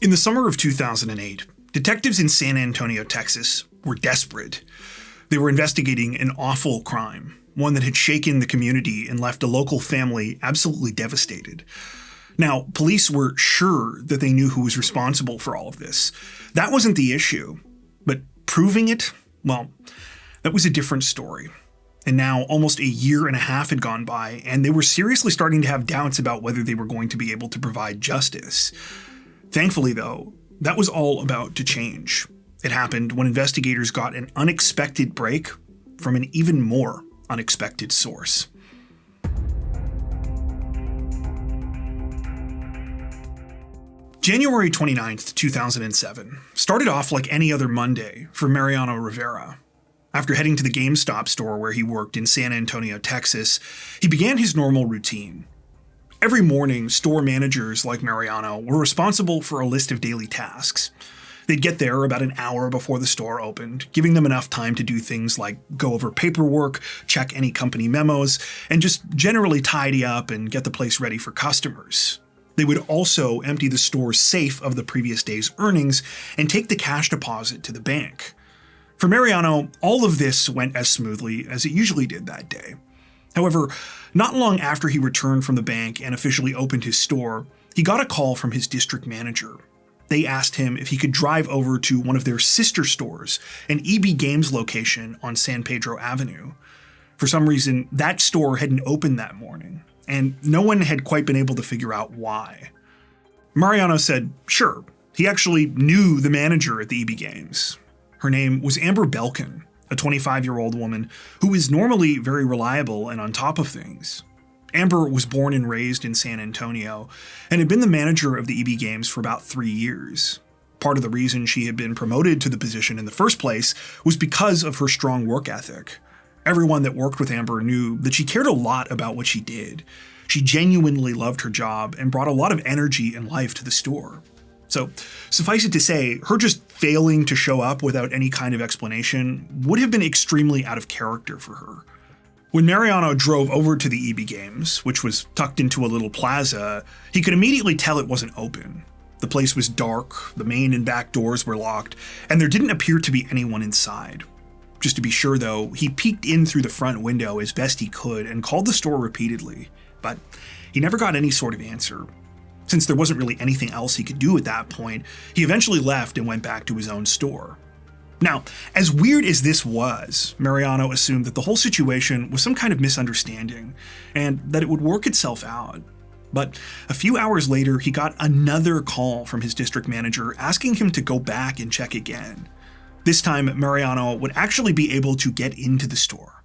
In the summer of 2008, detectives in San Antonio, Texas, were desperate. They were investigating an awful crime, one that had shaken the community and left a local family absolutely devastated. Now, police were sure that they knew who was responsible for all of this. That wasn't the issue. But proving it, well, that was a different story. And now almost a year and a half had gone by, and they were seriously starting to have doubts about whether they were going to be able to provide justice. Thankfully, though, that was all about to change. It happened when investigators got an unexpected break from an even more unexpected source. January 29th, 2007 started off like any other Monday for Mariano Rivera. After heading to the GameStop store where he worked in San Antonio, Texas, he began his normal routine. Every morning, store managers like Mariano were responsible for a list of daily tasks. They'd get there about an hour before the store opened, giving them enough time to do things like go over paperwork, check any company memos, and just generally tidy up and get the place ready for customers. They would also empty the store's safe of the previous day's earnings and take the cash deposit to the bank. For Mariano, all of this went as smoothly as it usually did that day. However, not long after he returned from the bank and officially opened his store, he got a call from his district manager. They asked him if he could drive over to one of their sister stores, an EB Games location on San Pedro Avenue. For some reason, that store hadn't opened that morning, and no one had quite been able to figure out why. Mariano said, sure, he actually knew the manager at the EB Games. Her name was Amber Belken, a 25-year-old woman who is normally very reliable and on top of things. Amber was born and raised in San Antonio and had been the manager of the EB Games for about 3 years. Part of the reason she had been promoted to the position in the first place was because of her strong work ethic. Everyone that worked with Amber knew that she cared a lot about what she did. She genuinely loved her job and brought a lot of energy and life to the store. So, suffice it to say, her just failing to show up without any kind of explanation would have been extremely out of character for her. When Mariano drove over to the EB Games, which was tucked into a little plaza, he could immediately tell it wasn't open. The place was dark, the main and back doors were locked, and there didn't appear to be anyone inside. Just to be sure though, he peeked in through the front window as best he could and called the store repeatedly, but he never got any sort of answer. Since there wasn't really anything else he could do at that point, he eventually left and went back to his own store. Now, as weird as this was, Mariano assumed that the whole situation was some kind of misunderstanding, and that it would work itself out. But a few hours later, he got another call from his district manager asking him to go back and check again. This time, Mariano would actually be able to get into the store.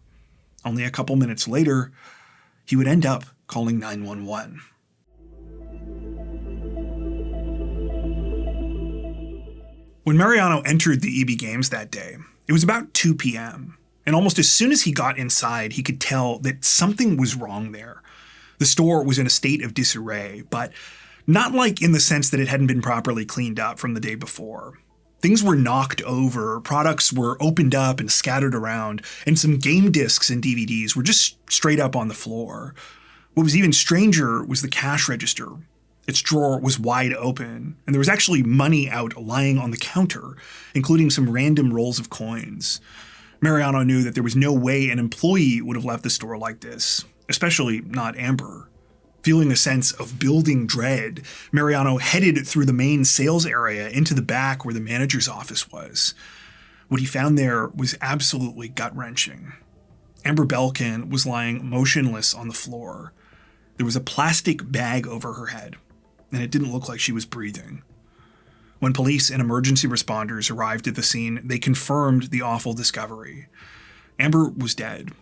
Only a couple minutes later, he would end up calling 911. When Mariano entered the EB Games that day, it was about 2 p.m., and almost as soon as he got inside, he could tell that something was wrong there. The store was in a state of disarray, but not like in the sense that it hadn't been properly cleaned up from the day before. Things were knocked over, products were opened up and scattered around, and some game discs and DVDs were just straight up on the floor. What was even stranger was the cash register. Its drawer was wide open, and there was actually money out lying on the counter, including some random rolls of coins. Mariano knew that there was no way an employee would have left the store like this, especially not Amber. Feeling a sense of building dread, Mariano headed through the main sales area into the back where the manager's office was. What he found there was absolutely gut-wrenching. Amber Belken was lying motionless on the floor. There was a plastic bag over her head, and it didn't look like she was breathing. When police and emergency responders arrived at the scene, they confirmed the awful discovery. Amber was dead.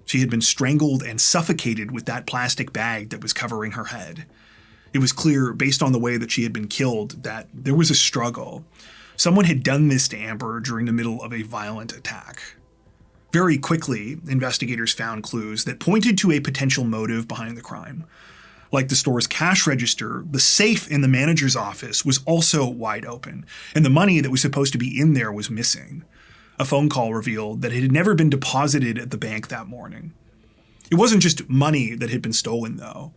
She had been strangled and suffocated with that plastic bag that was covering her head. It was clear, based on the way that she had been killed, that there was a struggle. Someone had done this to Amber during the middle of a violent attack. Very quickly, investigators found clues that pointed to a potential motive behind the crime. Like the store's cash register, the safe in the manager's office was also wide open, and the money that was supposed to be in there was missing. A phone call revealed that it had never been deposited at the bank that morning. It wasn't just money that had been stolen, though.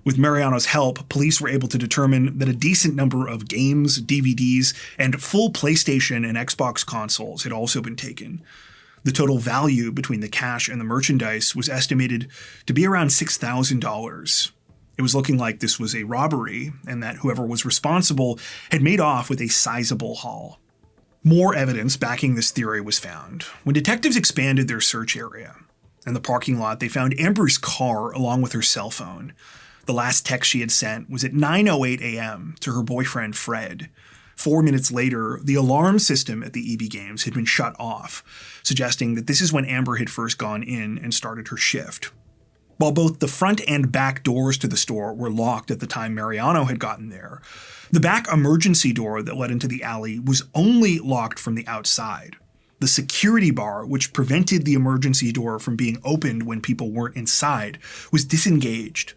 With Mariano's help, police were able to determine that a decent number of games, DVDs, and full PlayStation and Xbox consoles had also been taken. The total value between the cash and the merchandise was estimated to be around $6,000. It was looking like this was a robbery, and that whoever was responsible had made off with a sizable haul. More evidence backing this theory was found when detectives expanded their search area. In the parking lot, they found Amber's car along with her cell phone. The last text she had sent was at 9:08 a.m. to her boyfriend, Fred. 4 minutes later, the alarm system at the EB Games had been shut off, suggesting that this is when Amber had first gone in and started her shift. While both the front and back doors to the store were locked at the time Mariano had gotten there, the back emergency door that led into the alley was only locked from the outside. The security bar, which prevented the emergency door from being opened when people weren't inside, was disengaged.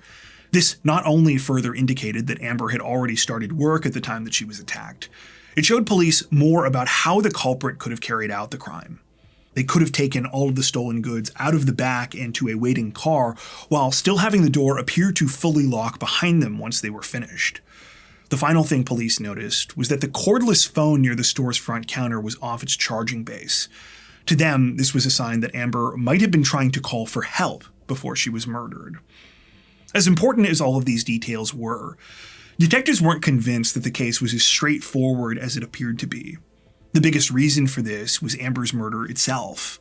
This not only further indicated that Amber had already started work at the time that she was attacked, it showed police more about how the culprit could have carried out the crime. They could have taken all of the stolen goods out of the back into a waiting car while still having the door appear to fully lock behind them once they were finished. The final thing police noticed was that the cordless phone near the store's front counter was off its charging base. To them, this was a sign that Amber might have been trying to call for help before she was murdered. As important as all of these details were, detectives weren't convinced that the case was as straightforward as it appeared to be. The biggest reason for this was Amber's murder itself.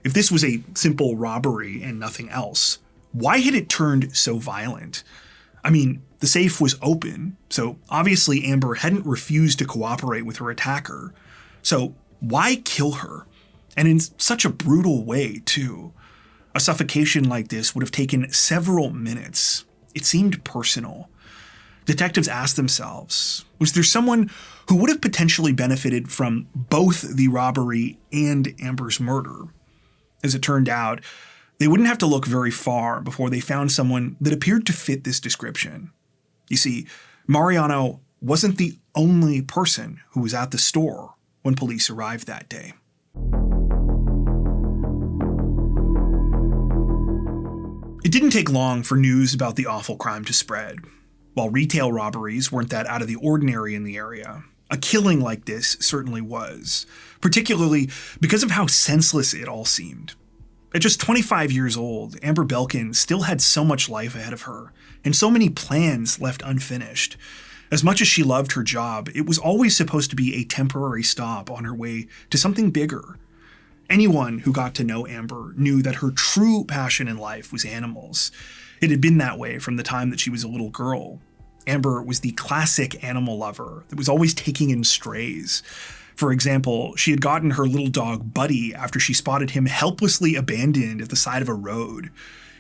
If this was a simple robbery and nothing else, why had it turned so violent? I mean, the safe was open, so obviously Amber hadn't refused to cooperate with her attacker. So why kill her? And in such a brutal way, too. A suffocation like this would have taken several minutes. It seemed personal. Detectives asked themselves, was there someone who would have potentially benefited from both the robbery and Amber's murder? As it turned out, they wouldn't have to look very far before they found someone that appeared to fit this description. You see, Mariano wasn't the only person who was at the store when police arrived that day. It didn't take long for news about the awful crime to spread. While retail robberies weren't that out of the ordinary in the area, a killing like this certainly was, particularly because of how senseless it all seemed. At just 25 years old, Amber Belken still had so much life ahead of her, and so many plans left unfinished. As much as she loved her job, it was always supposed to be a temporary stop on her way to something bigger. Anyone who got to know Amber knew that her true passion in life was animals. It had been that way from the time that she was a little girl. Amber was the classic animal lover that was always taking in strays. For example, she had gotten her little dog Buddy after she spotted him helplessly abandoned at the side of a road.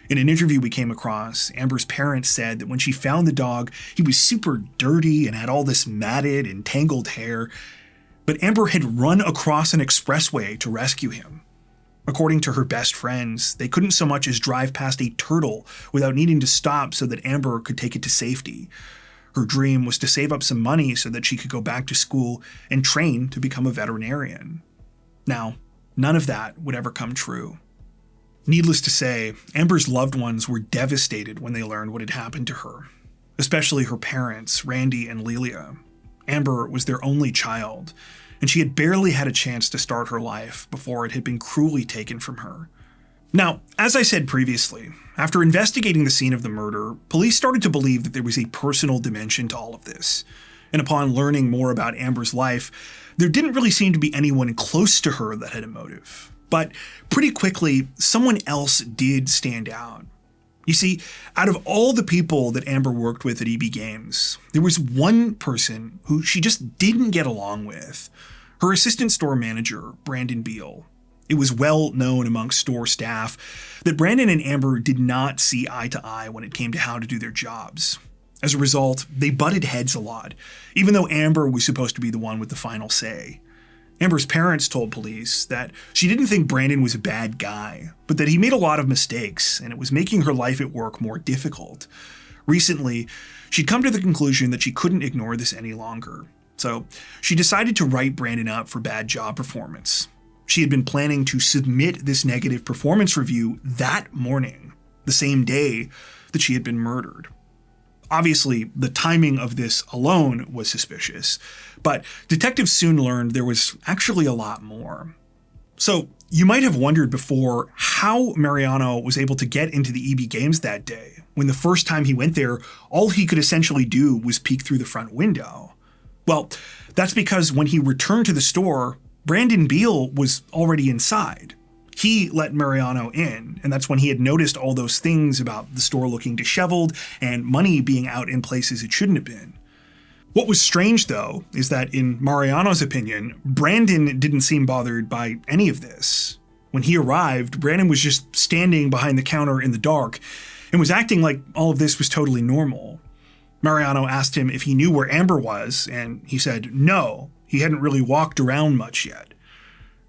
In an interview we came across, Amber's parents said that when she found the dog, he was super dirty and had all this matted and tangled hair, but Amber had run across an expressway to rescue him. According to her best friends, they couldn't so much as drive past a turtle without needing to stop so that Amber could take it to safety. Her dream was to save up some money so that she could go back to school and train to become a veterinarian. Now, none of that would ever come true. Needless to say, Amber's loved ones were devastated when they learned what had happened to her, especially her parents, Randy and Lelia. Amber was their only child, and she had barely had a chance to start her life before it had been cruelly taken from her. Now, as I said previously, after investigating the scene of the murder, police started to believe that there was a personal dimension to all of this. And upon learning more about Amber's life, there didn't really seem to be anyone close to her that had a motive. But pretty quickly, someone else did stand out. You see, out of all the people that Amber worked with at EB Games, there was one person who she just didn't get along with. Her assistant store manager, Brandon Beal. It was well known amongst store staff that Brandon and Amber did not see eye to eye when it came to how to do their jobs. As a result, they butted heads a lot, even though Amber was supposed to be the one with the final say. Amber's parents told police that she didn't think Brandon was a bad guy, but that he made a lot of mistakes, and it was making her life at work more difficult. Recently, she'd come to the conclusion that she couldn't ignore this any longer, so she decided to write Brandon up for bad job performance. She had been planning to submit this negative performance review that morning, the same day that she had been murdered. Obviously, the timing of this alone was suspicious, but detectives soon learned there was actually a lot more. So, you might have wondered before how Mariano was able to get into the EB Games that day, when the first time he went there, all he could essentially do was peek through the front window. Well, that's because when he returned to the store, Brandon Beal was already inside. He let Mariano in, and that's when he had noticed all those things about the store looking disheveled and money being out in places it shouldn't have been. What was strange, though, is that in Mariano's opinion, Brandon didn't seem bothered by any of this. When he arrived, Brandon was just standing behind the counter in the dark and was acting like all of this was totally normal. Mariano asked him if he knew where Amber was, and he said no, he hadn't really walked around much yet.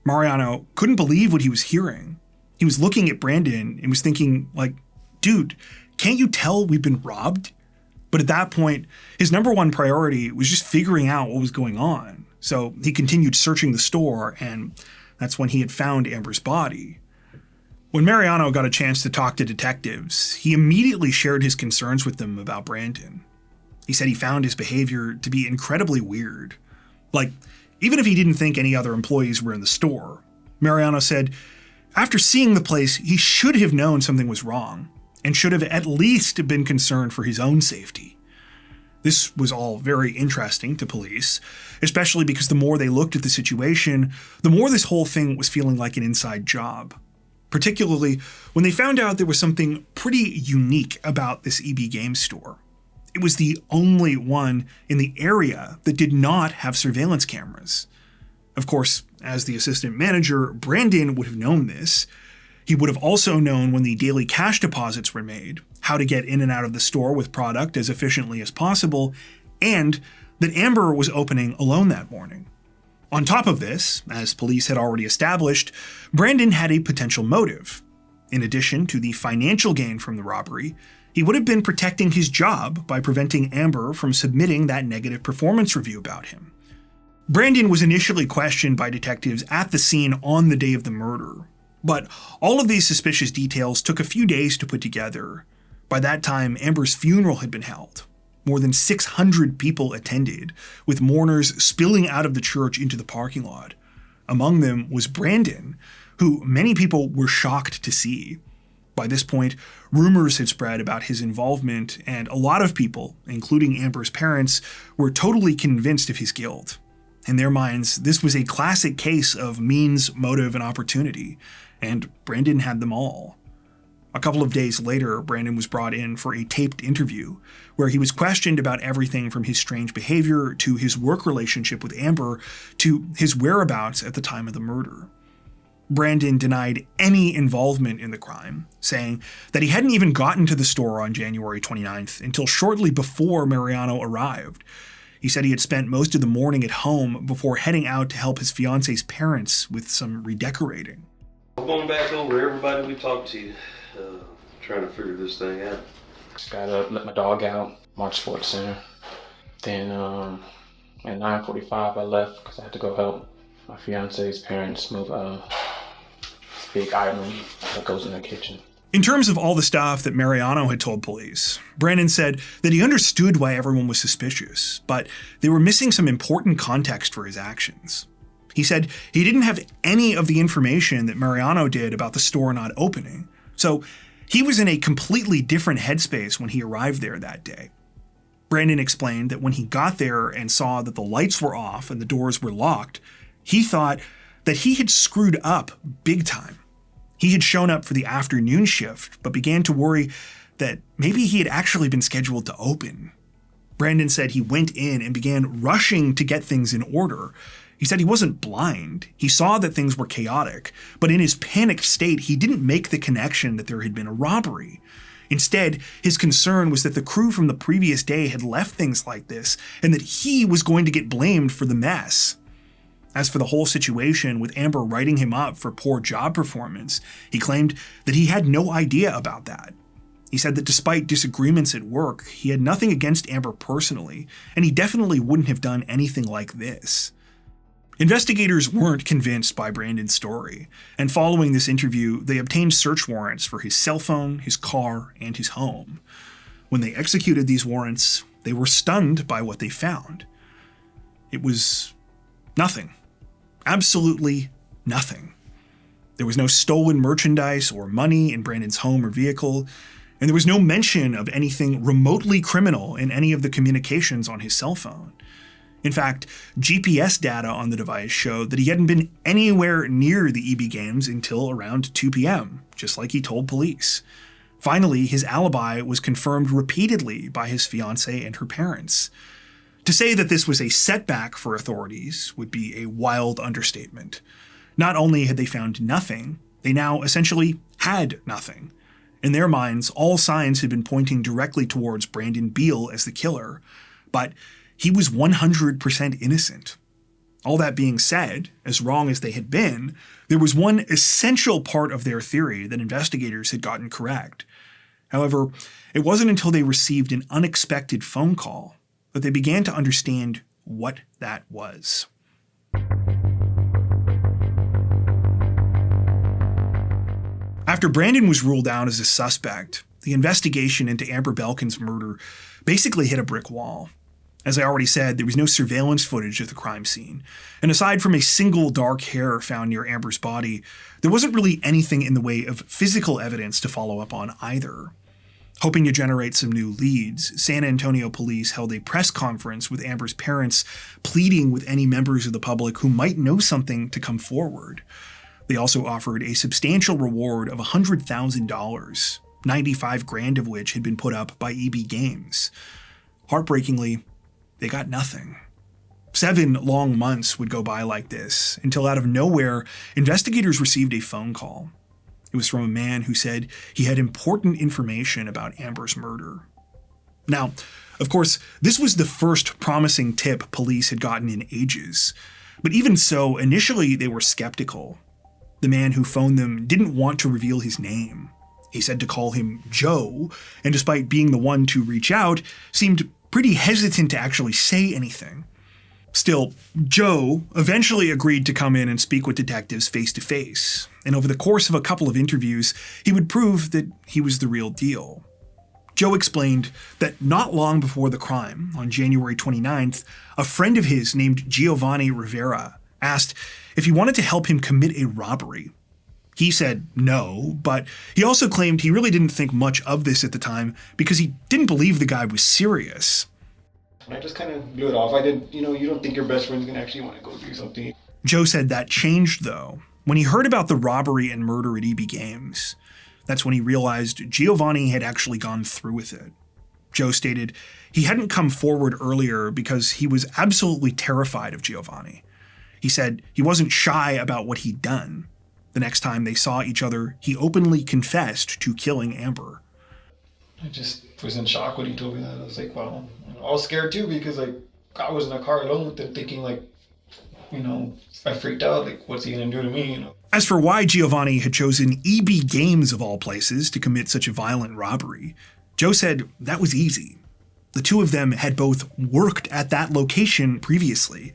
Mariano couldn't believe what he was hearing. He was looking at Brandon and was thinking, like, dude, can't you tell we've been robbed? But at that point, his number one priority was just figuring out what was going on. So he continued searching the store, and that's when he had found Amber's body. When Mariano got a chance to talk to detectives, he immediately shared his concerns with them about Brandon. He said he found his behavior to be incredibly weird. Like, even if he didn't think any other employees were in the store, Mariano said, after seeing the place, he should have known something was wrong, and should have at least been concerned for his own safety. This was all very interesting to police, especially because the more they looked at the situation, the more this whole thing was feeling like an inside job. Particularly when they found out there was something pretty unique about this EB Games store. It was the only one in the area that did not have surveillance cameras. Of course, as the assistant manager, Brandon would have known this. He would have also known when the daily cash deposits were made, how to get in and out of the store with product as efficiently as possible, and that Amber was opening alone that morning. On top of this, as police had already established, Brandon had a potential motive. In addition to the financial gain from the robbery, he would have been protecting his job by preventing Amber from submitting that negative performance review about him. Brandon was initially questioned by detectives at the scene on the day of the murder, but all of these suspicious details took a few days to put together. By that time, Amber's funeral had been held. More than 600 people attended, with mourners spilling out of the church into the parking lot. Among them was Brandon, who many people were shocked to see. By this point, rumors had spread about his involvement, and a lot of people, including Amber's parents, were totally convinced of his guilt. In their minds, this was a classic case of means, motive, and opportunity, and Brandon had them all. A couple of days later, Brandon was brought in for a taped interview, where he was questioned about everything from his strange behavior to his work relationship with Amber to his whereabouts at the time of the murder. Brandon denied any involvement in the crime, saying that he hadn't even gotten to the store on January 29th until shortly before Mariano arrived. He said he had spent most of the morning at home before heading out to help his fiance's parents with some redecorating. I'm going back over everybody we talked to, trying to figure this thing out. Just gotta let my dog out, March Sports Center. Then at 9:45 I left because I had to go help my fiance's parents move a big item that goes in the kitchen. In terms of all the stuff that Mariano had told police, Brandon said that he understood why everyone was suspicious, but they were missing some important context for his actions. He said he didn't have any of the information that Mariano did about the store not opening, so he was in a completely different headspace when he arrived there that day. Brandon explained that when he got there and saw that the lights were off and the doors were locked, he thought that he had screwed up big time. He had shown up for the afternoon shift, but began to worry that maybe he had actually been scheduled to open. Brandon said he went in and began rushing to get things in order. He said he wasn't blind. He saw that things were chaotic, but in his panicked state, he didn't make the connection that there had been a robbery. Instead, his concern was that the crew from the previous day had left things like this, and that he was going to get blamed for the mess. As for the whole situation with Amber writing him up for poor job performance, he claimed that he had no idea about that. He said that despite disagreements at work, he had nothing against Amber personally, and he definitely wouldn't have done anything like this. Investigators weren't convinced by Brandon's story, and following this interview, they obtained search warrants for his cell phone, his car, and his home. When they executed these warrants, they were stunned by what they found. It was nothing. Absolutely nothing. There was no stolen merchandise or money in Brandon's home or vehicle, and there was no mention of anything remotely criminal in any of the communications on his cell phone. In fact, GPS data on the device showed that he hadn't been anywhere near the EB Games until around 2 p.m., just like he told police. Finally, his alibi was confirmed repeatedly by his fiancée and her parents. To say that this was a setback for authorities would be a wild understatement. Not only had they found nothing, they now essentially had nothing. In their minds, all signs had been pointing directly towards Brandon Beal as the killer, but he was 100% innocent. All that being said, as wrong as they had been, there was one essential part of their theory that investigators had gotten correct. However, it wasn't until they received an unexpected phone call that they began to understand what that was. After Brandon was ruled out as a suspect, the investigation into Amber Belken's murder basically hit a brick wall. As I already said, there was no surveillance footage of the crime scene, and aside from a single dark hair found near Amber's body, there wasn't really anything in the way of physical evidence to follow up on either. Hoping to generate some new leads, San Antonio police held a press conference with Amber's parents, pleading with any members of the public who might know something to come forward. They also offered a substantial reward of $100,000, 95 grand of which had been put up by EB Games. Heartbreakingly, they got nothing. 7 long months would go by like this, until out of nowhere, investigators received a phone call. It was from a man who said he had important information about Amber's murder. Now, of course, this was the first promising tip police had gotten in ages. But even so, initially they were skeptical. The man who phoned them didn't want to reveal his name. He said to call him Joe, and despite being the one to reach out, seemed pretty hesitant to actually say anything. Still, Joe eventually agreed to come in and speak with detectives face to face, and over the course of a couple of interviews, he would prove that he was the real deal. Joe explained that not long before the crime, on January 29th, a friend of his named Giovanni Rivera asked if he wanted to help him commit a robbery. He said no, but he also claimed he really didn't think much of this at the time because he didn't believe the guy was serious. I just kind of blew it off. I didn't, you don't think your best friend's gonna actually want to go do something. Joe said that changed, though, when he heard about the robbery and murder at EB Games. That's when he realized Giovanni had actually gone through with it. Joe stated he hadn't come forward earlier because he was absolutely terrified of Giovanni. He said he wasn't shy about what he'd done. The next time they saw each other, he openly confessed to killing Amber. I just was in shock when he told me that. I was like, wow. I was scared too because I was in a car alone with him thinking I freaked out. What's he gonna do to me? As for why Giovanni had chosen EB Games of all places to commit such a violent robbery, Joe said that was easy. The two of them had both worked at that location previously.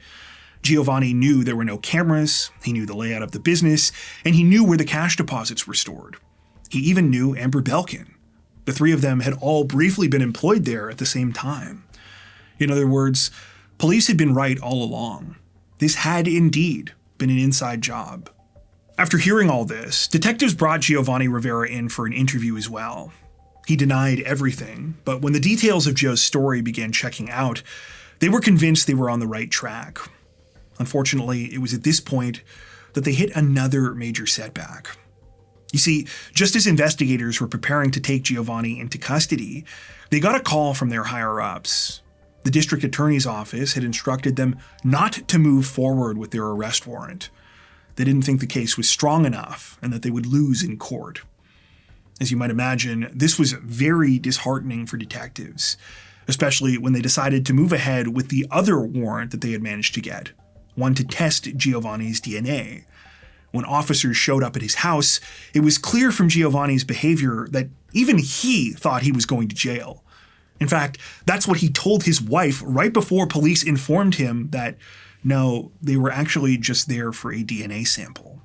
Giovanni knew there were no cameras, he knew the layout of the business, and he knew where the cash deposits were stored. He even knew Amber Belken. The three of them had all briefly been employed there at the same time. In other words, police had been right all along. This had indeed been an inside job. After hearing all this, detectives brought Giovanni Rivera in for an interview as well. He denied everything, but when the details of Joe's story began checking out, they were convinced they were on the right track. Unfortunately, it was at this point that they hit another major setback. You see, just as investigators were preparing to take Giovanni into custody, they got a call from their higher-ups. The district attorney's office had instructed them not to move forward with their arrest warrant. They didn't think the case was strong enough and that they would lose in court. As you might imagine, this was very disheartening for detectives, especially when they decided to move ahead with the other warrant that they had managed to get, one to test Giovanni's DNA. When officers showed up at his house, it was clear from Giovanni's behavior that even he thought he was going to jail. In fact, that's what he told his wife right before police informed him that, no, they were actually just there for a DNA sample.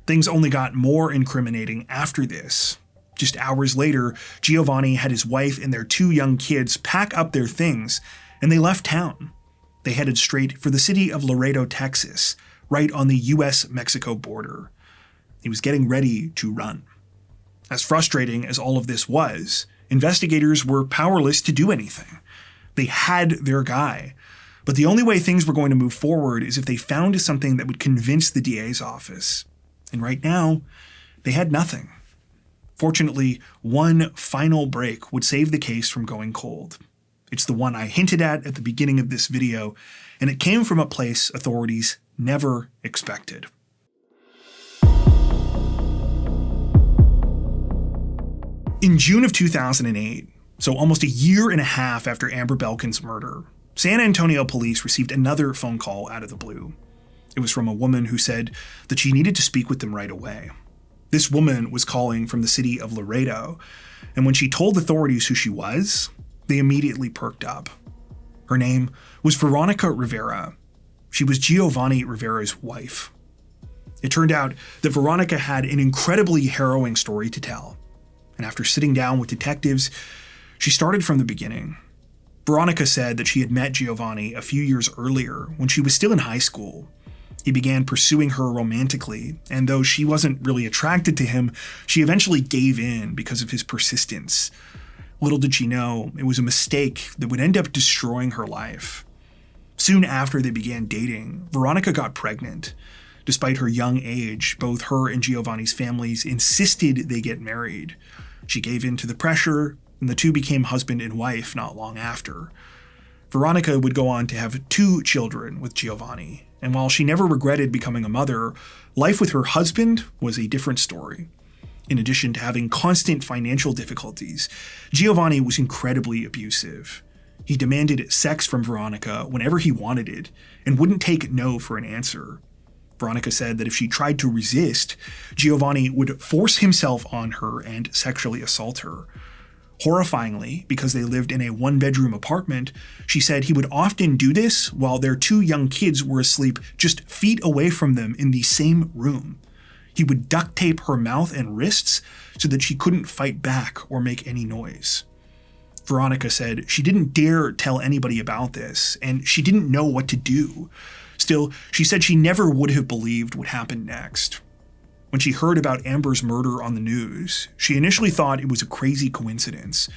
Things only got more incriminating after this. Just hours later, Giovanni had his wife and their 2 young kids pack up their things, and they left town. They headed straight for the city of Laredo, Texas, right on the US-Mexico border. He was getting ready to run. As frustrating as all of this was, investigators were powerless to do anything. They had their guy, but the only way things were going to move forward is if they found something that would convince the DA's office. And right now, they had nothing. Fortunately, one final break would save the case from going cold. It's the one I hinted at the beginning of this video, and it came from a place authorities never expected. In June of 2008, so almost a year and a half after Amber Belken's murder, San Antonio police received another phone call out of the blue. It was from a woman who said that she needed to speak with them right away. This woman was calling from the city of Laredo, and when she told authorities who she was, they immediately perked up. Her name was Veronica Rivera. She was Giovanni Rivera's wife. It turned out that Veronica had an incredibly harrowing story to tell, and after sitting down with detectives, she started from the beginning. Veronica said that she had met Giovanni a few years earlier when she was still in high school. He began pursuing her romantically, and though she wasn't really attracted to him, she eventually gave in because of his persistence. Little did she know, it was a mistake that would end up destroying her life. Soon after they began dating, Veronica got pregnant. Despite her young age, both her and Giovanni's families insisted they get married. She gave in to the pressure, and the two became husband and wife not long after. Veronica would go on to have 2 children with Giovanni, and while she never regretted becoming a mother, life with her husband was a different story. In addition to having constant financial difficulties, Giovanni was incredibly abusive. He demanded sex from Veronica whenever he wanted it, and wouldn't take no for an answer. Veronica said that if she tried to resist, Giovanni would force himself on her and sexually assault her. Horrifyingly, because they lived in a 1-bedroom apartment, she said he would often do this while their 2 young kids were asleep just feet away from them in the same room. He would duct tape her mouth and wrists so that she couldn't fight back or make any noise. Veronica said she didn't dare tell anybody about this, and she didn't know what to do. Still, she said she never would have believed what happened next. When she heard about Amber's murder on the news, she initially thought it was a crazy coincidence.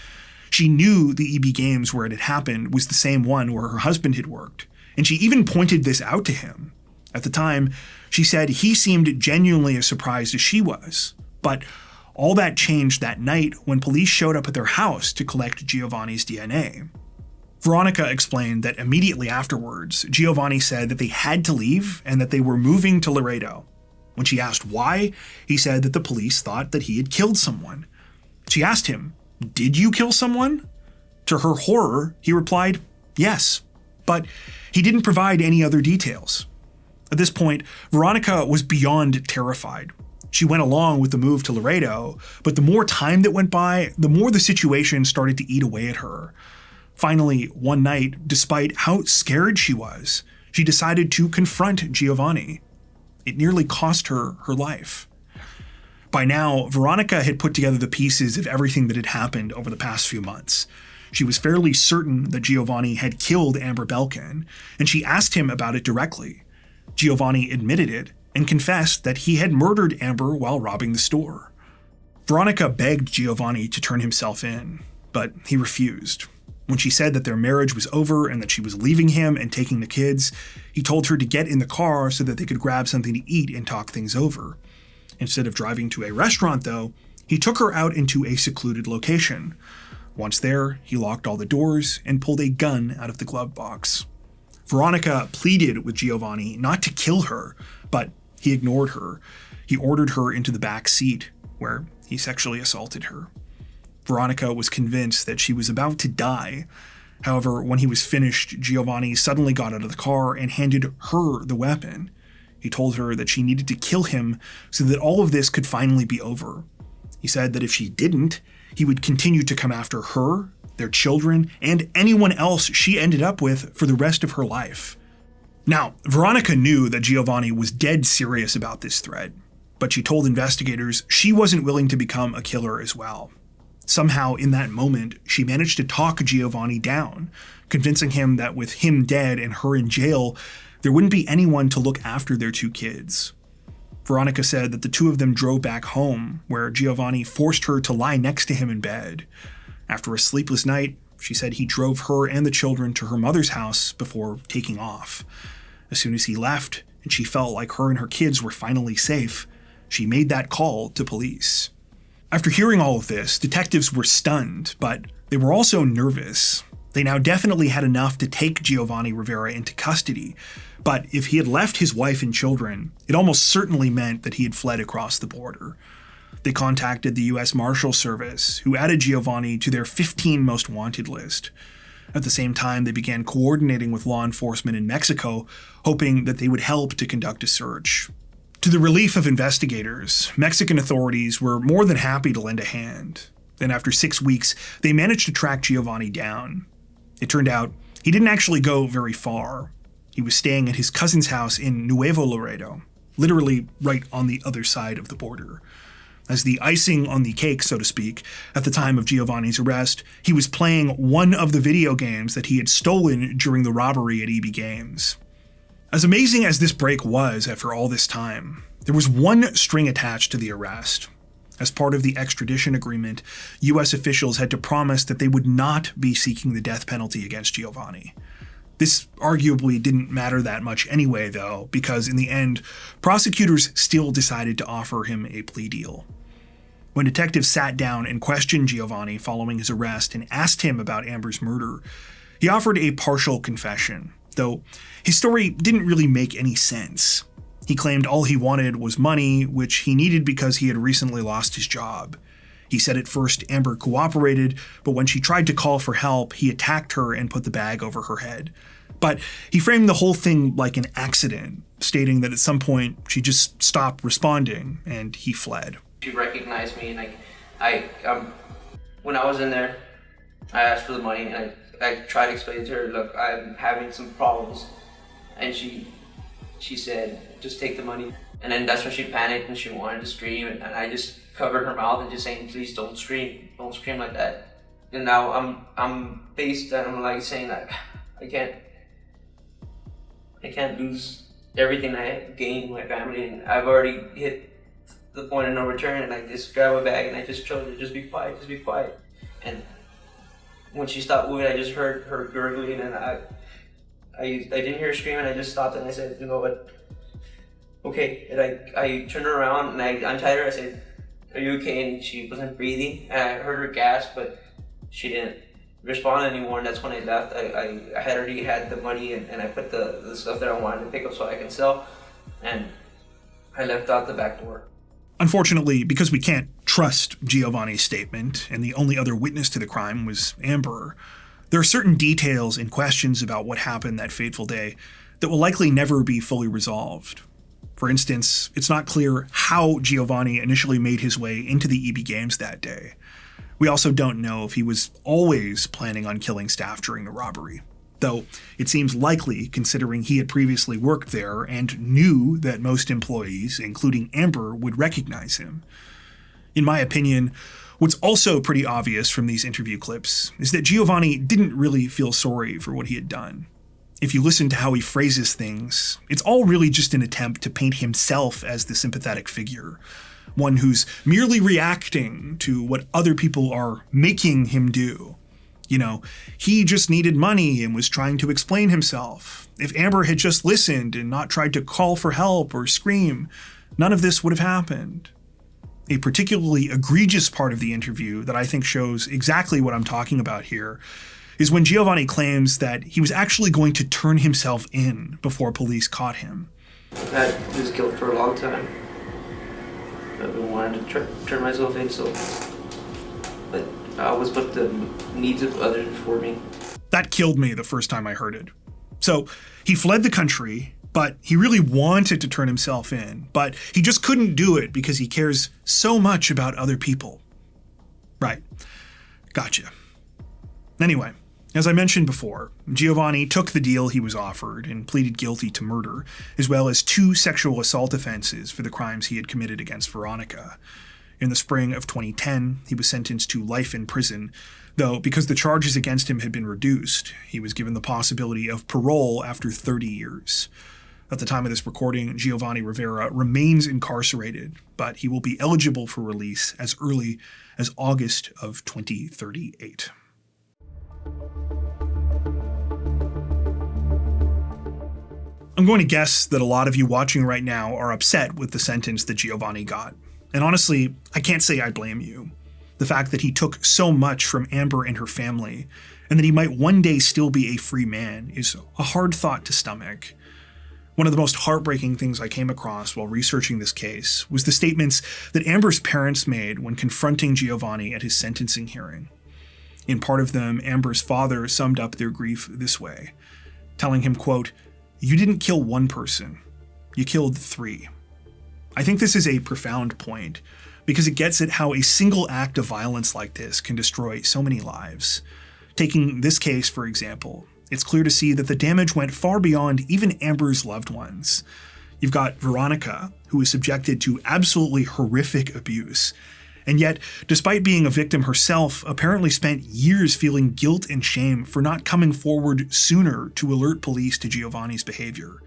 She knew the EB Games where it had happened was the same one where her husband had worked, and she even pointed this out to him. At the time, she said he seemed genuinely as surprised as she was, but all that changed that night when police showed up at their house to collect Giovanni's DNA. Veronica explained that immediately afterwards, Giovanni said that they had to leave and that they were moving to Laredo. When she asked why, he said that the police thought that he had killed someone. She asked him, "Did you kill someone?" To her horror, he replied, "Yes," but he didn't provide any other details. At this point, Veronica was beyond terrified. She went along with the move to Laredo, but the more time that went by, the more the situation started to eat away at her. Finally, one night, despite how scared she was, she decided to confront Giovanni. It nearly cost her her life. By now, Veronica had put together the pieces of everything that had happened over the past few months. She was fairly certain that Giovanni had killed Amber Belken, and she asked him about it directly. Giovanni admitted it and confessed that he had murdered Amber while robbing the store. Veronica begged Giovanni to turn himself in, but he refused. When she said that their marriage was over and that she was leaving him and taking the kids, he told her to get in the car so that they could grab something to eat and talk things over. Instead of driving to a restaurant, though, he took her out into a secluded location. Once there, he locked all the doors and pulled a gun out of the glove box. Veronica pleaded with Giovanni not to kill her, but he ignored her. He ordered her into the back seat, where he sexually assaulted her. Veronica was convinced that she was about to die. However, when he was finished, Giovanni suddenly got out of the car and handed her the weapon. He told her that she needed to kill him so that all of this could finally be over. He said that if she didn't, he would continue to come after her, their children, and anyone else she ended up with for the rest of her life. Now, Veronica knew that Giovanni was dead serious about this threat, but she told investigators she wasn't willing to become a killer as well. Somehow, in that moment, she managed to talk Giovanni down, convincing him that with him dead and her in jail, there wouldn't be anyone to look after their 2 kids. Veronica said that the 2 of them drove back home, where Giovanni forced her to lie next to him in bed. After a sleepless night, she said he drove her and the children to her mother's house before taking off. As soon as he left, and she felt like her and her kids were finally safe, she made that call to police. After hearing all of this, detectives were stunned, but they were also nervous. They now definitely had enough to take Giovanni Rivera into custody, but if he had left his wife and children, it almost certainly meant that he had fled across the border. They contacted the U.S. Marshal Service, who added Giovanni to their 15 most wanted list. At the same time, they began coordinating with law enforcement in Mexico, hoping that they would help to conduct a search. To the relief of investigators, Mexican authorities were more than happy to lend a hand. Then after 6 weeks, they managed to track Giovanni down. It turned out he didn't actually go very far. He was staying at his cousin's house in Nuevo Laredo, literally right on the other side of the border. As the icing on the cake, so to speak, at the time of Giovanni's arrest, he was playing one of the video games that he had stolen during the robbery at EB Games. As amazing as this break was after all this time, there was one string attached to the arrest. As part of the extradition agreement, U.S. officials had to promise that they would not be seeking the death penalty against Giovanni. This arguably didn't matter that much anyway, though, because in the end, prosecutors still decided to offer him a plea deal. When detectives sat down and questioned Giovanni following his arrest and asked him about Amber's murder, he offered a partial confession, though his story didn't really make any sense. He claimed all he wanted was money, which he needed because he had recently lost his job. He said at first Amber cooperated, but when she tried to call for help, he attacked her and put the bag over her head. But he framed the whole thing like an accident, stating that at some point she just stopped responding and he fled. She recognized me, and when I was in there, I asked for the money, and I tried to explain to her, look, I'm having some problems, and she said, just take the money. And then that's when she panicked and she wanted to scream, and I just covered her mouth and just saying, please don't scream like that. And now I'm faced and I'm like saying that I can't lose everything I gained, my family, and I've already hit the point of no return, and I just grabbed my bag and I just told her, just be quiet. And when she stopped moving, I just heard her gurgling, and I didn't hear her screaming. I just stopped and I said, you know what, okay. And I turned her around and I untied her. I said, are you okay? And she wasn't breathing, and I heard her gasp, but she didn't respond anymore, and that's when I left. I had already had the money, and I put the stuff that I wanted to pick up so I can sell, and I left out the back door. Unfortunately, because we can't trust Giovanni's statement, and the only other witness to the crime was Amber, there are certain details and questions about what happened that fateful day that will likely never be fully resolved. For instance, it's not clear how Giovanni initially made his way into the EB Games that day. We also don't know if he was always planning on killing staff during the robbery, though it seems likely considering he had previously worked there and knew that most employees, including Amber, would recognize him. In my opinion, what's also pretty obvious from these interview clips is that Giovanni didn't really feel sorry for what he had done. If you listen to how he phrases things, it's all really just an attempt to paint himself as the sympathetic figure, one who's merely reacting to what other people are making him do. You know, he just needed money and was trying to explain himself. If Amber had just listened and not tried to call for help or scream, none of this would have happened. A particularly egregious part of the interview that I think shows exactly what I'm talking about here is when Giovanni claims that he was actually going to turn himself in before police caught him. I've had this guilt for a long time. I've been wanting to turn myself in, but I always put the needs of others before me. That killed me the first time I heard it. So he fled the country, but he really wanted to turn himself in, but he just couldn't do it because he cares so much about other people. Right. Gotcha. Anyway, As I mentioned before, Giovanni took the deal he was offered and pleaded guilty to murder, as well as 2 sexual assault offenses for the crimes he had committed against Veronica. In the spring of 2010, he was sentenced to life in prison, though because the charges against him had been reduced, he was given the possibility of parole after 30 years. At the time of this recording, Giovanni Rivera remains incarcerated, but he will be eligible for release as early as August of 2038. I'm going to guess that a lot of you watching right now are upset with the sentence that Giovanni got. And honestly, I can't say I blame you. The fact that he took so much from Amber and her family, and that he might one day still be a free man, is a hard thought to stomach. One of the most heartbreaking things I came across while researching this case was the statements that Amber's parents made when confronting Giovanni at his sentencing hearing. In part of them, Amber's father summed up their grief this way, telling him, quote, "You didn't kill one person, you killed 3. I think this is a profound point, because it gets at how a single act of violence like this can destroy so many lives. Taking this case, for example, it's clear to see that the damage went far beyond even Amber's loved ones. You've got Veronica, who was subjected to absolutely horrific abuse, and yet, despite being a victim herself, apparently spent years feeling guilt and shame for not coming forward sooner to alert police to Giovanni's behavior.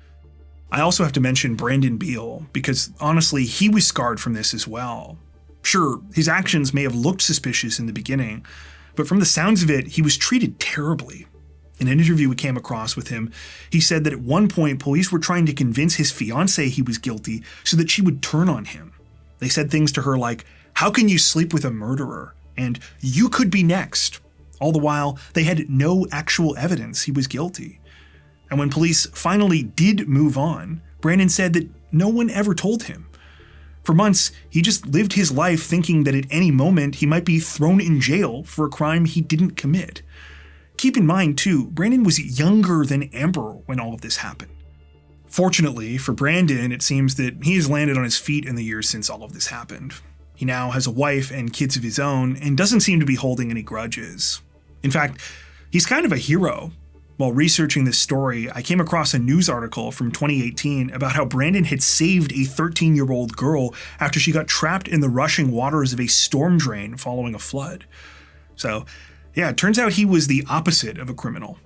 I also have to mention Brandon Beal, because honestly, he was scarred from this as well. Sure, his actions may have looked suspicious in the beginning, but from the sounds of it, he was treated terribly. In an interview we came across with him, he said that at one point, police were trying to convince his fiancée he was guilty so that she would turn on him. They said things to her like, "How can you sleep with a murderer?" and "You could be next." All the while, they had no actual evidence he was guilty. And when police finally did move on, Brandon said that no one ever told him. For months, he just lived his life thinking that at any moment he might be thrown in jail for a crime he didn't commit. Keep in mind, too, Brandon was younger than Amber when all of this happened. Fortunately for Brandon, it seems that he has landed on his feet in the years since all of this happened. He now has a wife and kids of his own and doesn't seem to be holding any grudges. In fact, he's kind of a hero. While researching this story, I came across a news article from 2018 about how Brandon had saved a 13-year-old girl after she got trapped in the rushing waters of a storm drain following a flood. So, yeah, it turns out he was the opposite of a criminal.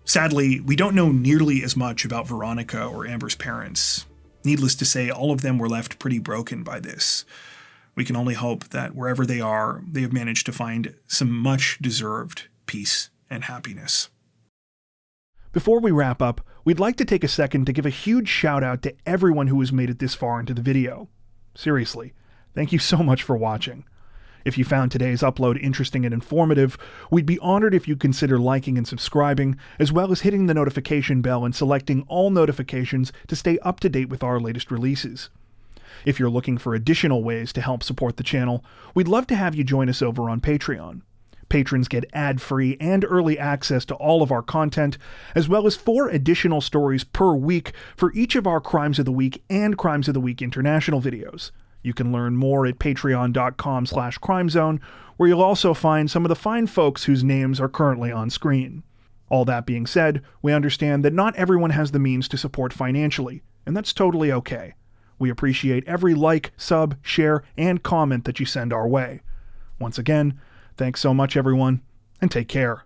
Sadly, we don't know nearly as much about Veronica or Amber's parents. Needless to say, all of them were left pretty broken by this. We can only hope that wherever they are, they have managed to find some much-deserved peace and happiness. Before we wrap up, we'd like to take a second to give a huge shout out to everyone who has made it this far into the video. Seriously, thank you so much for watching. If you found today's upload interesting and informative, we'd be honored if you consider liking and subscribing, as well as hitting the notification bell and selecting all notifications to stay up to date with our latest releases. If you're looking for additional ways to help support the channel, we'd love to have you join us over on Patreon. Patrons get ad-free and early access to all of our content, as well as 4 additional stories per week for each of our Crimes of the Week and Crimes of the Week International videos. You can learn more at patreon.com/crimezone, where you'll also find some of the fine folks whose names are currently on screen. All that being said, we understand that not everyone has the means to support financially, and that's totally okay. We appreciate every like, sub, share, and comment that you send our way. Once again, thanks so much, everyone, and take care.